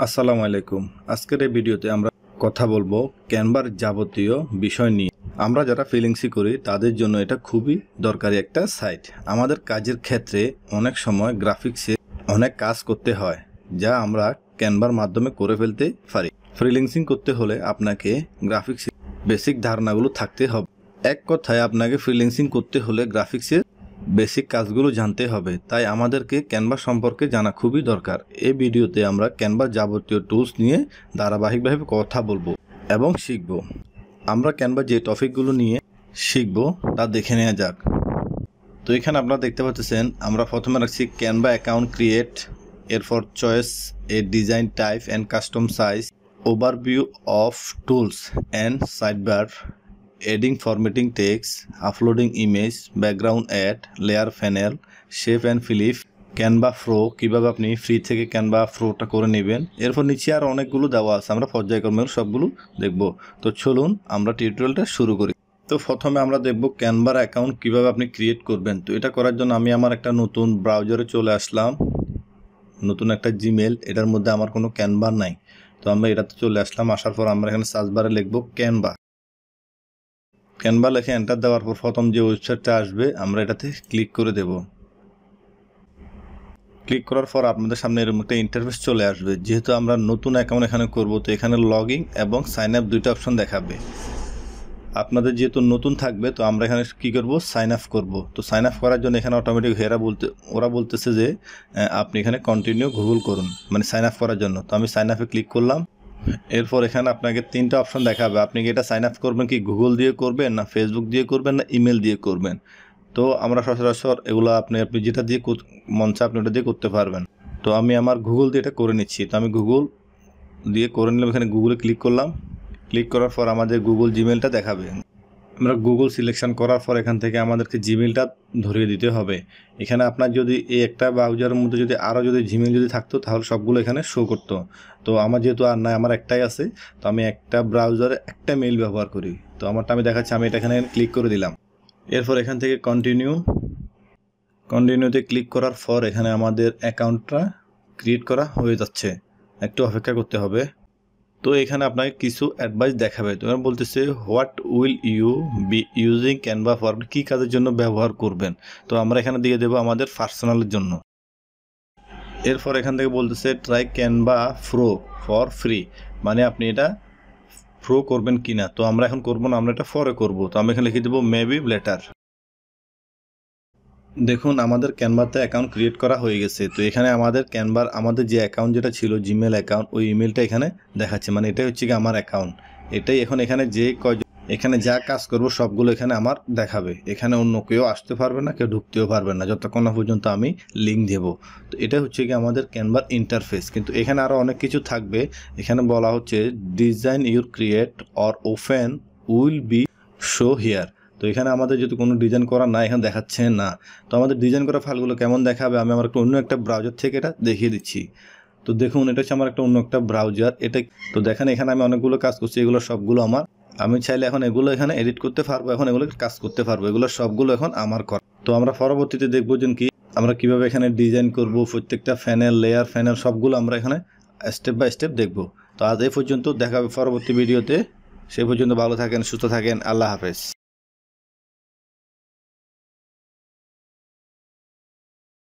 আসসালামু আলাইকুম। আজকের এই ভিডিওতে আমরা কথা বলবো ক্যানভার যাবতীয় বিষয় নিয়ে। আমরা যারা ফ্রিল্যান্সিং করি তাদের জন্য এটা খুবই দরকারি একটা সাইট। আমাদের কাজের ক্ষেত্রে অনেক সময় গ্রাফিক্সে অনেক কাজ করতে হয় যা আমরা ক্যানভার মাধ্যমে করে ফেলতে পারি। ফ্রিল্যান্সিং করতে হলে আপনাকে গ্রাফিক্সের বেসিক ধারণাগুলো থাকতে হবে। এক কথায় আপনাকে ফ্রিল্যান্সিং করতে হলে গ্রাফিক্সের বেসিক কাজগুলো জানতে হবে, তাই আমাদেরকে ক্যানভা সম্পর্কে জানা খুবই দরকার। এই ভিডিওতে আমরা ক্যানভার যাবতীয় টুলস নিয়ে ধারাবাহিকভাবে কথা বলবো এবং শিখব। আমরা ক্যানভার যে টপিকগুলো নিয়ে শিখব তা দেখে নেওয়া যাক। তো এখানে আপনারা দেখতে পাচ্ছেন আমরা প্রথমে রাখছি ক্যানভা অ্যাকাউন্ট ক্রিয়েট, এরপর choice A design type and custom size, overview of tools and sidebar, adding formatting text, uploading image, background add, layer panel, shape and flip, Canva pro কীভাবে আপনি ফ্রি থেকে ক্যানভা প্রোটা করে নেবেন। এরপর নিচে আর অনেকগুলো দেওয়া আছে, আমরা পর্যায়ক্রমে সবগুলো দেখব। তো চলুন আমরা টিউটোরিয়ালটা শুরু করি। তো প্রথমে আমরা দেখব ক্যানভার অ্যাকাউন্ট কীভাবে আপনি ক্রিয়েট করবেন। তো এটা করার জন্য আমি আমার একটা নতুন ব্রাউজারে চলে আসলাম, নতুন একটা জিমেল, এটার মধ্যে আমার কোনো ক্যানভা নাই। তো আমরা এটাতে চলে আসলাম, আসার পর আমরা এখানে সার্চ বারে লিখব ক্যানভা। ক্যানভা লিখে এন্টার দেওয়ার পর প্রথম যে ওয়েবসাইটটা আসবে আমরা এটাতে ক্লিক করে দেব। ক্লিক করার পর আপনাদের সামনে এরকম একটা ইন্টারফেস চলে আসবে। যেহেতু আমরা নতুন অ্যাকাউন্ট এখানে করব, তো এখানে লগ ইন এবং সাইন আপ দুইটা অপশন দেখাবে। আপনাদের যেহেতু নতুন থাকবে তো আমরা এখানে কি করব, সাইন আপ করব। তো সাইন আপ করার জন্য এখানে অটোমেটিক ওরা বলতেছে যে আপনি এখানে কন্টিনিউ গুগল করুন, মানে সাইন আপ করার জন্য। তো আমি সাইন আপে ক্লিক করলাম। এরপর এখানে আপনাকে তিনটা অপশন দেখাবে, আপনি কি এটা সাইন আপ করবেন কি গুগল দিয়ে করবেন, না ফেসবুক দিয়ে করবেন, না ইমেল দিয়ে করবেন। তো আমরা সচরাচর এগুলো আপনি যেটা দিয়ে মন চায় আপনি ওটা দিয়ে করতে পারবেন। তো আমি আমার গুগল দিয়ে এটা করে নিচ্ছি। তো আমি গুগল দিয়ে করে নিলাম, এখানে গুগলে ক্লিক করলাম। ক্লিক করার পর আমাদের গুগল জিমেলটা দেখাবে। আমরা গুগল সিলেকশন করার পর এখান থেকে আমাদেরকে জিমেলটা ধরিয়ে দিতে হবে। এখানে আপনার যদি এই একটা ব্রাউজারের মধ্যে যদি আরও যদি জিমেল যদি থাকতো তাহলে সবগুলো এখানে শো করতো। তো আমার যেহেতু আর নাই, আমার একটাই আছে, তো আমি একটা ব্রাউজারে একটা মেইল ব্যবহার করি। তো আমারটা আমি দেখাচ্ছি, আমি এটা এখানে ক্লিক করে দিলাম। এরপর এখান থেকে কন্টিনিউতে ক্লিক করার পর এখানে আমাদের অ্যাকাউন্টটা ক্রিয়েট করা হয়ে যাচ্ছে, একটু অপেক্ষা করতে হবে। তো এখানে আপনাকে কিছু অ্যাডভাইস দেখাবে। তো বলতেছে what will you be using Canva for, কী কাজের জন্য ব্যবহার করবেন। তো আমরা এখানে দিয়ে দেবো আমাদের পার্সোনালের জন্য। এরপর এখান থেকে বলতেছে try Canva pro for free, মানে আপনি এটা প্রো করবেন কি না। তো আমরা এখন করবো না, আমরা এটা ফরে করব। তো আমি এখানে লিখে দেবো মেবি লেটার। দেখুন আমাদের ক্যানভাতে অ্যাকাউন্ট ক্রিয়েট করা হয়ে গেছে। তো এখানে আমাদের ক্যানভার আমাদের যে অ্যাকাউন্ট যেটা ছিল জিমেল অ্যাকাউন্ট, ওই ইমেলটা এখানে দেখাচ্ছে, মানে এটাই হচ্ছে কি আমার অ্যাকাউন্ট। এটাই এখন এখানে এখানে যা কাজ করব সবগুলো এখানে আমার দেখাবে। এখানে অন্য কেউ আসতে পারবে না, কেউ ঢুকতেও পারবে না যতক্ষণ না পর্যন্ত আমি লিঙ্ক দেব। তো এটা হচ্ছে কি আমাদের ক্যানভার ইন্টারফেস। কিন্তু এখানে আরও অনেক কিছু থাকবে। এখানে বলা হচ্ছে design your create or open will be show here. তো এখানে আমাদের যদি কোনো ডিজাইন করা না এখানে দেখাচ্ছে না। তো আমাদের ডিজাইন করা ফাইলগুলো কেমন দেখাবে আমি আমার অন্য একটা ব্রাউজার থেকে এটা দেখিয়ে দিচ্ছি। তো দেখুন এটা হচ্ছে আমার একটা অন্য একটা ব্রাউজার। এটা তো দেখেন এখানে আমি অনেকগুলো কাজ করছি, এগুলো সবগুলো আমার। আমি চাইলে এখন এগুলো এখানে এডিট করতে পারবো, এখন এগুলো কাজ করতে পারবো, এগুলো সবগুলো এখন আমার করা। তো আমরা পরবর্তীতে দেখবো যে কি আমরা কিভাবে এখানে ডিজাইন করব, প্রত্যেকটা প্যানেল, লেয়ার, প্যানেল সবগুলো আমরা এখানে স্টেপ বাই স্টেপ দেখব। তো আজ এই পর্যন্ত, দেখা হবে পরবর্তী ভিডিওতে। সে পর্যন্ত ভালো থাকেন, সুস্থ থাকেন, আল্লাহ হাফেজ।